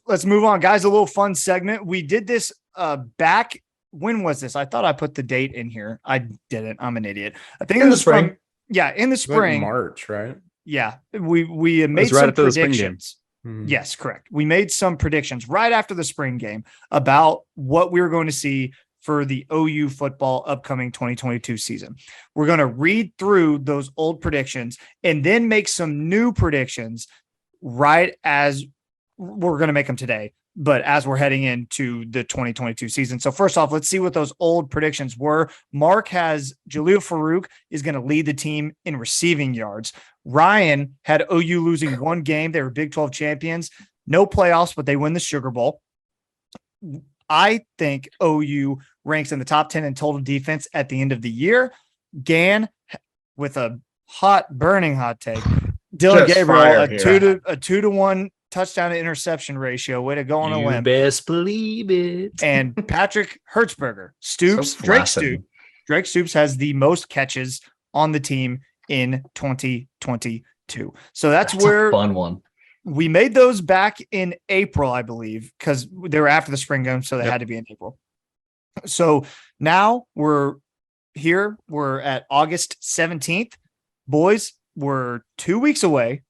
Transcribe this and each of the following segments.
let's move on, guys. A little fun segment. We did this back. When was this? I thought I put the date in here. I didn't. I'm an idiot. I think in the spring. In the spring. Like March, right? Yeah, we made right some after the spring game. predictions. Yes, correct. We made some predictions right after the spring game about what we were going to see for the OU football upcoming 2022 season. We're going to read through those old predictions and then make some new predictions right as we're going to make them today, but as we're heading into the 2022 season. So first off, let's see what those old predictions were. Mark has Jaleel Farouk is going to lead the team in receiving yards. Ryan had OU losing one game. They were Big 12 champions, no playoffs, but they win the Sugar Bowl. I think OU ranks in the top 10 in total defense at the end of the year. Gan with a burning hot take. Dylan Just Gabriel, fire a 2-to-1 touchdown to interception ratio. Way to go on a limb. Best believe it. And Patrick Hertzberger, Drake Stoops has the most catches on the team in 2022. So that's where a fun one. We made those back in April, I believe, because they were after the spring game, so they had to be in April. So now we're here. We're at August 17th. Boys, we're 2 weeks away,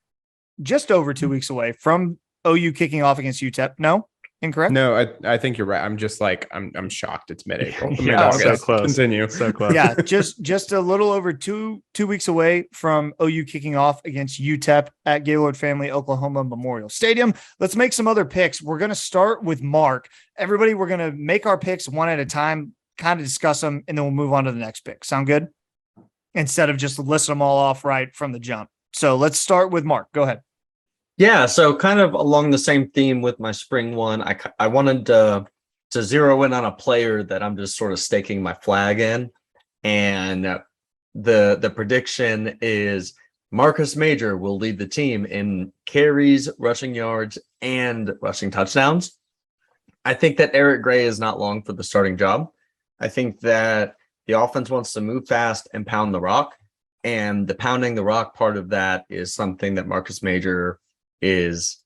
just over 2 weeks away from OU kicking off against UTEP. No? Incorrect? No, I think you're right. I'm just like I'm shocked. It's mid-April. So close. Continue. So close. Yeah, just a little over two weeks away from OU kicking off against UTEP at Gaylord Family Oklahoma Memorial Stadium. Let's make some other picks. We're going to start with Mark. Everybody, we're going to make our picks one at a time, kind of discuss them, and then we'll move on to the next pick. Sound good? Instead of just listing them all off right from the jump. So let's start with Mark. Go ahead. Yeah, so kind of along the same theme with my spring one, I wanted to zero in on a player that I'm just sort of staking my flag in, and the prediction is Marcus Major will lead the team in carries, rushing yards, and rushing touchdowns. I think that Eric Gray is not long for the starting job. I think that the offense wants to move fast and pound the rock, and the pounding the rock part of that is something that Marcus Major is,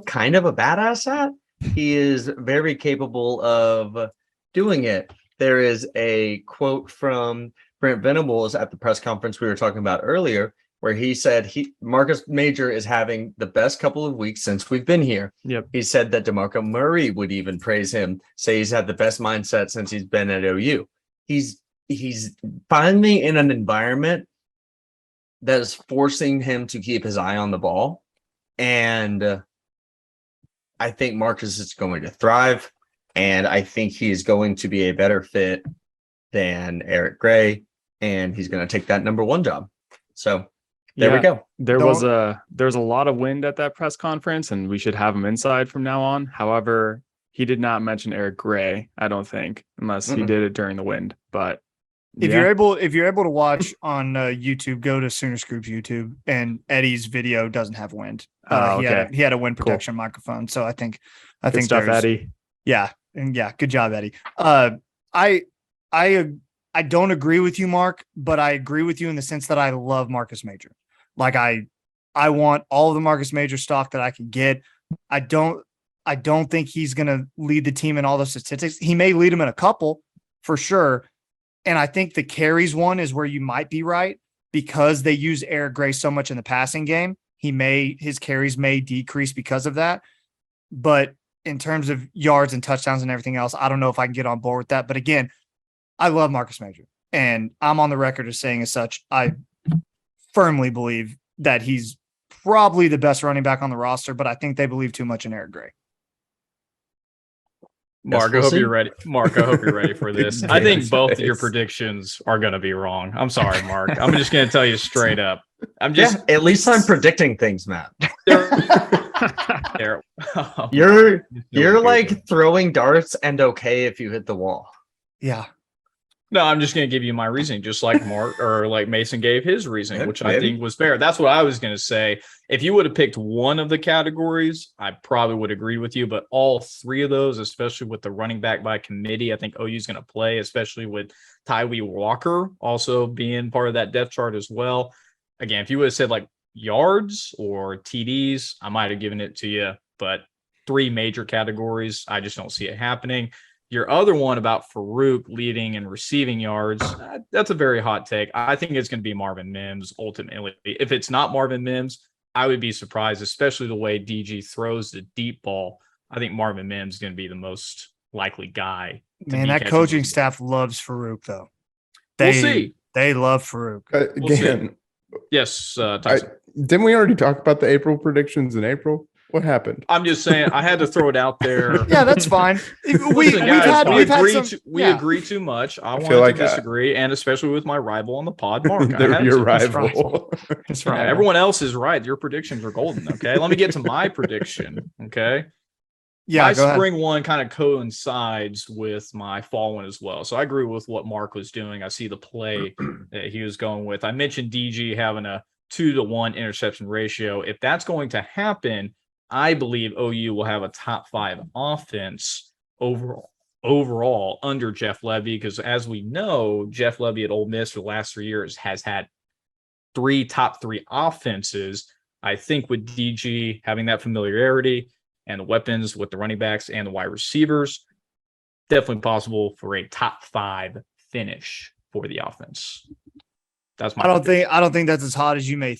kind of a badass at. He is very capable of doing it. There is a quote from Brent Venables at the press conference we were talking about earlier, where he said Marcus Major is having the best couple of weeks since we've been here. Yep. He said that DeMarco Murray would even praise him, say he's had the best mindset since he's been at OU. He's finally in an environment that is forcing him to keep his eye on the ball. And I think Marcus is going to thrive, and I think he is going to be a better fit than Eric Gray, and he's going to take that number one job. So there we go. There's a lot of wind at that press conference, and we should have him inside from now on. However, he did not mention Eric Gray, I don't think, unless he did it during the wind. But if you're able to watch on YouTube, go to Sooners Group's YouTube, and Eddie's video doesn't have wind. He had a wind protection microphone, so I think good stuff, Eddie. Yeah, good job, Eddie. I don't agree with you, Mark, but I agree with you in the sense that I love Marcus Major. Like I want all of the Marcus Major stock that I can get. I don't think he's going to lead the team in all those statistics. He may lead them in a couple for sure. And I think the carries one is where you might be right, because they use Eric Gray so much in the passing game. His carries may decrease because of that. But in terms of yards and touchdowns and everything else, I don't know if I can get on board with that. But again, I love Marcus Major, and I'm on the record as saying as such. I firmly believe that he's probably the best running back on the roster, but I think they believe too much in Eric Gray. Mark, I hope you're ready. Mark, I hope you're ready for this. I think both of your predictions are going to be wrong. I'm sorry, Mark. I'm just going to tell you straight up. At least I'm predicting things, Matt. You're like throwing darts and okay if you hit the wall. Yeah. No, I'm just going to give you my reasoning, just like Mark or like Mason gave his reasoning, which I think was fair. That's what I was going to say. If you would have picked one of the categories, I probably would agree with you. But all three of those, especially with the running back by committee, I think OU is going to play, especially with Tyree Walker also being part of that depth chart as well. Again, if you would have said like yards or TDs, I might have given it to you. But three major categories, I just don't see it happening. Your other one about Farouk leading and receiving yards, that's a very hot take. I think it's going to be Marvin Mims ultimately. If it's not Marvin Mims, I would be surprised, especially the way DG throws the deep ball. I think Marvin Mims is going to be the most likely guy. Man, that coaching staff loves Farouk, though. We'll see. They love Farouk. Again, yes, Tyson. Didn't we already talk about the April predictions in April? What happened? I'm just saying I had to throw it out there. Yeah, that's fine. We agree too much. I want to disagree, and especially with my rival on the pod, Mark. Your rival. That's right. Everyone else is right. Your predictions are golden. Okay, let me get to my prediction. Okay. Yeah, my spring one kind of coincides with my fall one as well. So I agree with what Mark was doing. I see the play that he was going with. I mentioned DG having a 2-to-1 interception ratio. If that's going to happen, I believe OU will have a top 5 offense overall under Jeff Lebby, because as we know, Jeff Lebby at Ole Miss for the last 3 years has had 3 top 3 offenses. I think with DG having that familiarity and the weapons with the running backs and the wide receivers, definitely possible for a top 5 finish for the offense. That's my I don't think that's as hot as you may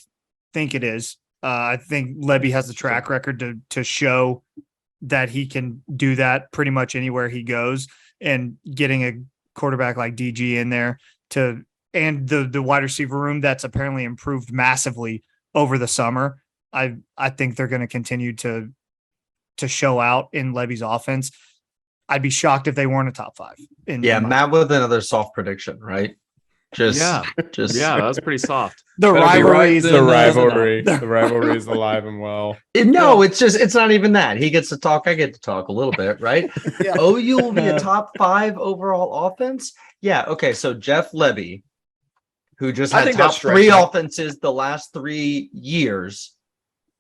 think it is. I think Lebby has the track record to show that he can do that pretty much anywhere he goes, and getting a quarterback like DG in there and the wide receiver room that's apparently improved massively over the summer. I think they're going to continue to show out in Lebby's offense. I'd be shocked if they weren't a top 5. Matt with another soft prediction, right? Yeah, that was pretty soft. The rivalry is alive and well. It's not even that. He gets to talk, I get to talk a little bit, right? Yeah. OU will be a top 5 overall offense. Yeah, okay. So Jeff Lebby, who just had top 3 offenses the last 3 years,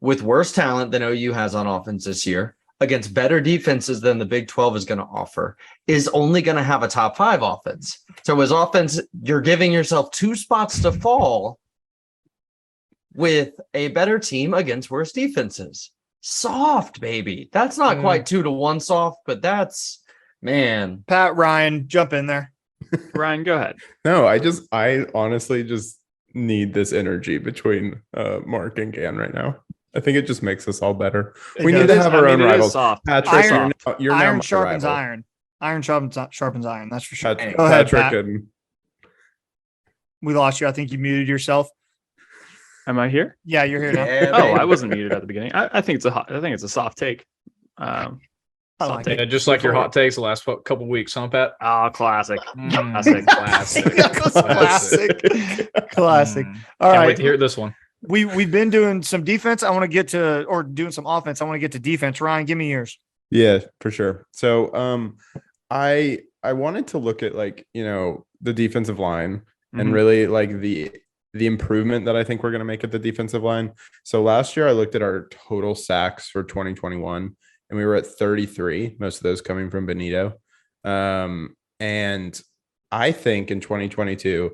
with worse talent than OU has on offense this year, against better defenses than the Big 12 is going to offer, is only going to have a top 5 offense. So his offense, you're giving yourself 2 spots to fall with a better team against worse defenses. Soft, baby. That's not quite 2-to-1 soft, but that's, man. Pat, Ryan, jump in there. Ryan, go ahead. No, I honestly just need this energy between Mark and Gan right now. I think it just makes us all better. We need to have our own rivals. Patrick, you're iron now sharpens rival. iron. Iron sharpens iron. That's for sure. Patrick, Go ahead, Pat. and We lost you. I think you muted yourself. Am I here? Yeah, you're here now. Yeah, Oh, I wasn't muted at the beginning. I think it's a soft take. I like it. Yeah, just like your hot takes the last couple weeks, huh, Pat? Oh, classic. Classic. Classic. All Can't right. wait to hear this one. We've been doing some defense. I want to get to, or doing some offense. I want to get to defense. Ryan, give me yours. Yeah, for sure. So I wanted to look at the defensive line and really the improvement that I think we're going to make at the defensive line. So last year I looked at our total sacks for 2021 and we were at 33, most of those coming from Benito. And I think in 2022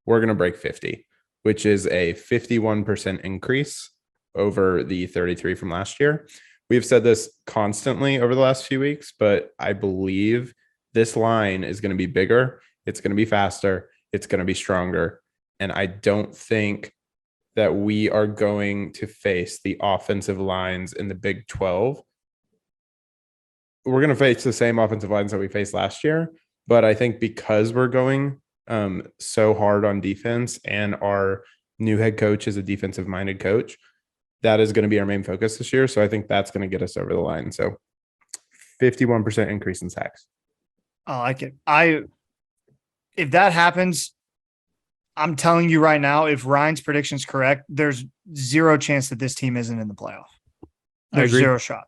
we're going to break 50, which is a 51% increase over the 33 from last year. We've said this constantly over the last few weeks, but I believe this line is going to be bigger. It's going to be faster. It's going to be stronger. And I don't think that we are going to face the offensive lines in the Big 12. We're going to face the same offensive lines that we faced last year. But I think because we're going so hard on defense and our new head coach is a defensive minded coach, that is going to be our main focus this year. So I think that's going to get us over the line. So 51% increase in sacks. I like it. If that happens, I'm telling you right now, if Ryan's prediction is correct, there's zero chance that this team isn't in the playoff. There's zero shot.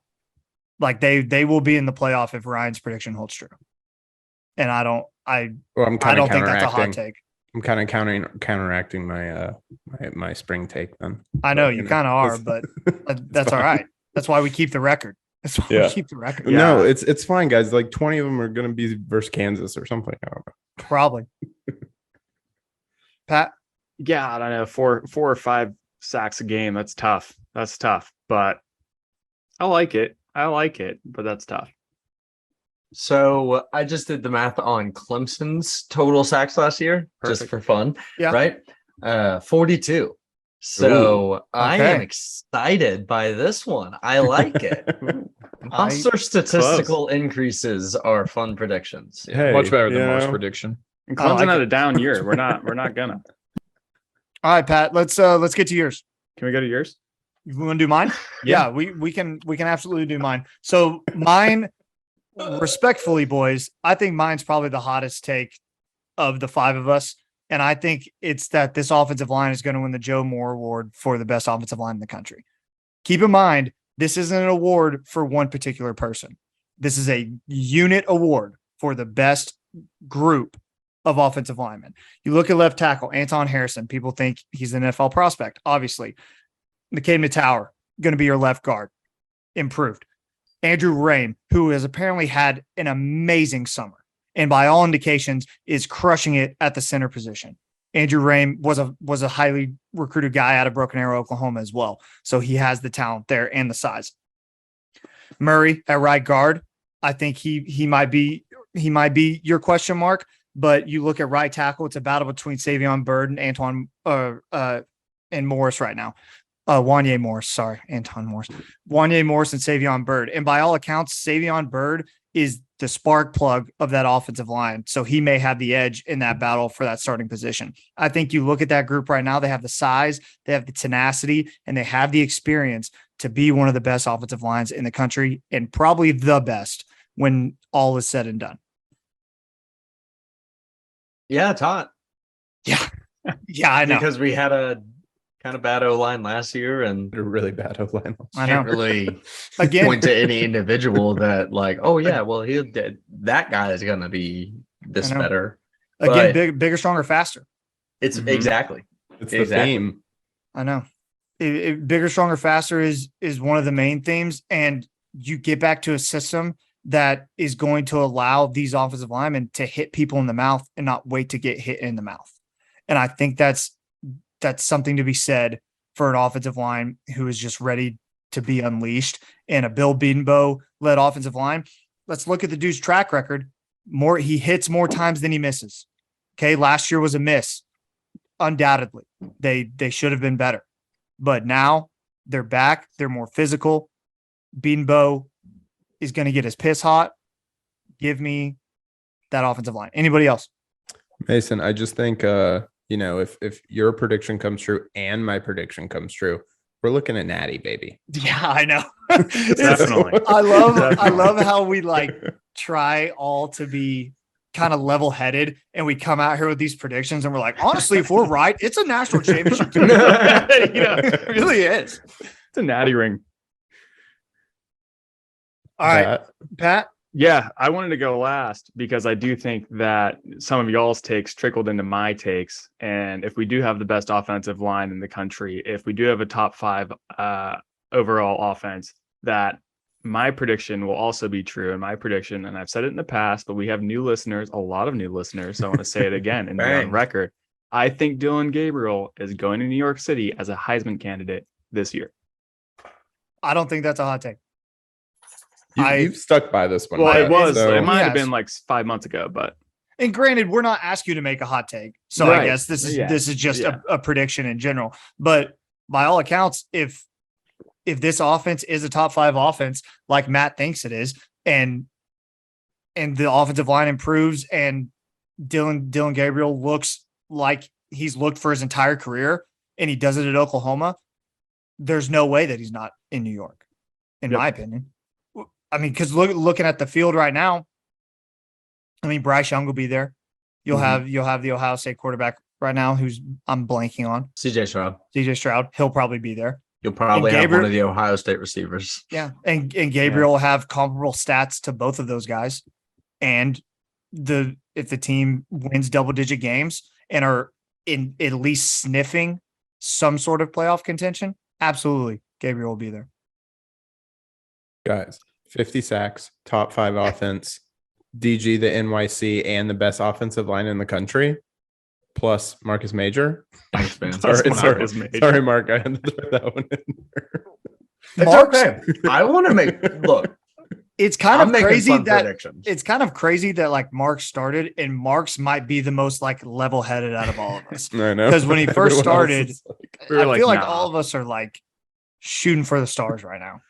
Like they will be in the playoff if Ryan's prediction holds true. And I don't think that's a hot take. I'm kind of counteracting my spring take then. I know you kind of are, but that's all right. That's why we keep the record. That's why we keep the record. No, it's fine, guys. Like 20 of them are going to be versus Kansas or something. I don't know. Probably. Pat? Yeah, I don't know. 4 or 5 sacks a game. That's tough. But I like it. I like it, but that's tough. So I just did the math on Clemson's total sacks last year, just Perfect. for fun. Yeah. Right. 42. So I am Okay. excited by this one. I like it. Monster statistical increases are fun predictions. Hey, Much better you than Mark's know, prediction. And I Clemson like had it. a down year. We're not gonna. All right, Pat. Let's get to yours. Can we go to yours? You want to do mine? Yeah, we can absolutely do mine. So mine, respectfully, boys, I think mine's probably the hottest take of the five of us. And I think it's that this offensive line is going to win the Joe Moore Award for the best offensive line in the country. Keep in mind, this isn't an award for one particular person. This is a unit award for the best group of offensive linemen. You look at left tackle, Anton Harrison. People think he's an NFL prospect, obviously. McCade Tower, going to be your left guard. Improved. Andrew Rame, who has apparently had an amazing summer and by all indications is crushing it at the center position. Andrew Rame was a highly recruited guy out of Broken Arrow, Oklahoma as well. So he has the talent there and the size. Murray at right guard. I think he might be your question mark, but you look at right tackle, it's a battle between Savion Byrd and Antoine and Morris right now. Wanye Morris, sorry, Anton Morris. Wanye Morris and Savion Byrd. And by all accounts, Savion Byrd is the spark plug of that offensive line. So he may have the edge in that battle for that starting position. I think you look at that group right now, they have the size, they have the tenacity, and they have the experience to be one of the best offensive lines in the country and probably the best when all is said and done. Yeah, it's hot. Yeah. Yeah, I know. Because we had a kind of bad O-line last year and a really bad O-line. I know. can't really Again, point to any individual that like, oh yeah, well that guy is gonna be this I know. better. Again, But bigger, stronger, faster. it's Mhm. exactly. It's Exactly. the theme. I know. Bigger, stronger, faster is one of the main themes. And you get back to a system that is going to allow these offensive linemen to hit people in the mouth and not wait to get hit in the mouth. And I think that's something to be said for an offensive line who is just ready to be unleashed. And a Bill Bedenbaugh led offensive line. Let's look at the dude's track record. He hits more times than he misses. Okay. Last year was a miss. Undoubtedly. They should have been better. But now they're back. They're more physical. Bedenbaugh is going to get his piss hot. Give me that offensive line. Anybody else? Mason, I just think if your prediction comes true and my prediction comes true, we're looking at Natty, baby. Yeah, I know. Definitely. I love Definitely. how we try all to be kind of level-headed and we come out here with these predictions and we're like, honestly, if we're right, it's a national championship. It really is. It's a natty ring. All right, Pat. Yeah, I wanted to go last because I do think that some of y'all's takes trickled into my takes. And if we do have the best offensive line in the country, if we do have a top 5 overall offense, that my prediction will also be true. And my prediction, and I've said it in the past, but we have new listeners, a lot of new listeners. So I want to say it again and be on record. I think Dylan Gabriel is going to New York City as a Heisman candidate this year. I don't think that's a hot take. You've stuck by this one. Well, Pat, it was. so- It might have Yes. been like 5 months ago, but And granted, we're not asking you to make a hot take. So I Right. guess this is just Yeah. a prediction in general. But by all accounts, if this offense is a top 5 offense, like Matt thinks it is, and the offensive line improves and Dylan Gabriel looks like he's looked for his entire career and he does it at Oklahoma, there's no way that he's not in New York, in my opinion. I mean, because looking at the field right now, I mean, Bryce Young will be there. You'll have the Ohio State quarterback right now, who's I'm blanking on. CJ Stroud. He'll probably be there. You'll probably And have one Gabriel- of the Ohio State receivers. Yeah, and Gabriel will have comparable stats to both of those guys. And if the team wins double-digit games and are in at least sniffing some sort of playoff contention, absolutely, Gabriel will be there. Guys, 50 sacks, top 5 offense, DG, the NYC, and the best offensive line in the country, plus Marcus Major. Thanks, man. Sorry, Marcus Major. sorry, Mark. I had to throw that one in there. It's Mark's, okay. I want to look. it's kind I'm of making crazy fun that predictions. it's kind of crazy that like Mark started, and Mark's might be the most like level-headed out of all of us. I know. Because when he first Everyone else started, is like, We were I like, feel like nah. all of us are like shooting for the stars right now.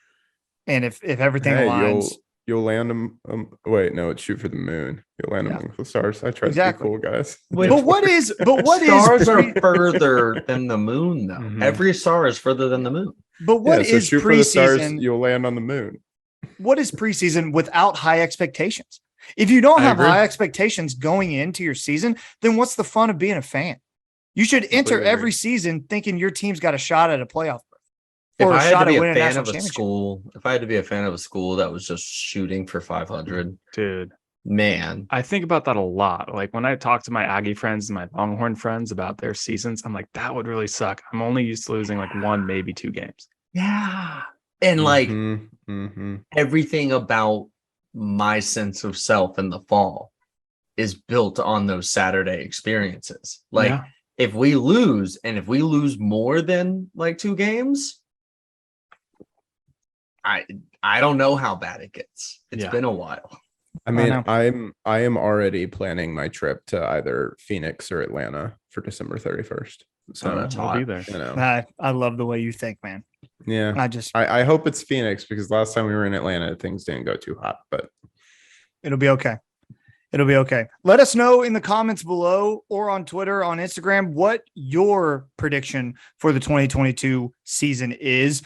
And if everything hey, aligns, you'll land them. Wait, no, it's shoot for the moon. You'll land Yeah. among the stars. I tried Exactly. to be cool, guys. Wait, but what is Stars are pre- further than the moon, though. Mhm. Every star is further than the moon. but what Yeah, so is shoot for the stars. preseason? You'll land on the moon. What is preseason without high expectations? If you don't I have agree. high expectations going into your season, then what's the fun of being a fan? You should enter Completely every agree. season thinking your team's got a shot at a playoff berth If or I a had shot to at be a winning a fan national of a championship. school, if I had to be a fan of a school that was just shooting for 500, Dude, man, I think about that a lot. Like when I talk to my Aggie friends and my Longhorn friends about their seasons, I'm like, that would really suck. I'm only used to losing like 1, maybe 2 games. yeah, and like Mhm, mhm. everything about my sense of self in the fall is built on those Saturday experiences. Like Yeah. if we lose, and if we lose more than like 2 games, I don't know how bad it gets. It's Yeah. been a while. I mean, know. I am already planning my trip to either Phoenix or Atlanta for December 31st. So that's I'll be hot. there. you know, I love the way you think, man. yeah. I I hope it's Phoenix because last time we were in Atlanta, things didn't go too hot. But it'll be okay. It'll be okay. Let us know in the comments below or on Twitter, on Instagram, what your prediction for the 2022 season is.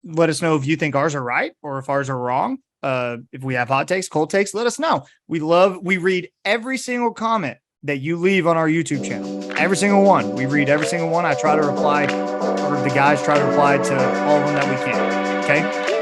Let us know if you think ours are right or if ours are wrong. If we have hot takes, cold takes, let us know. We read every single comment that you leave on our YouTube channel. Every single one. We read every single one. I try to reply, or the guys try to reply to all of them that we can. Okay.